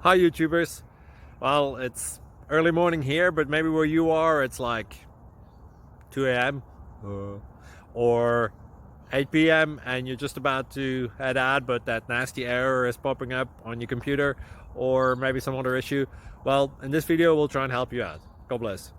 Hi YouTubers. Well, it's early morning here, but maybe where you are it's like 2 a.m. or 8 p.m. and you're just about to head out, but that nasty error is popping up on your computer, or maybe some other issue. Well, in this video we'll try and help you out. God bless.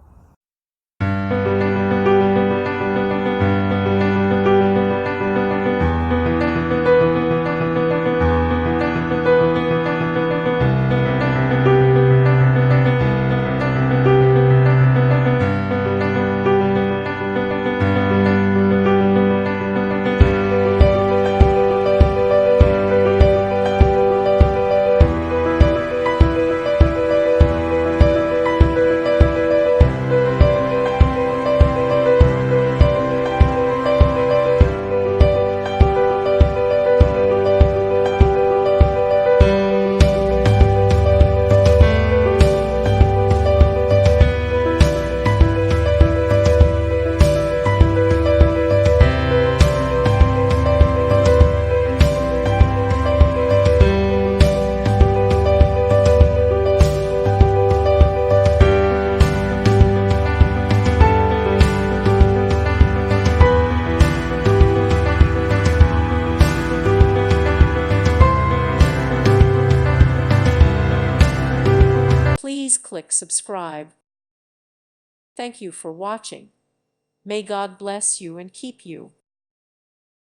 Please click subscribe. Thank you for watching. May God bless you and keep you.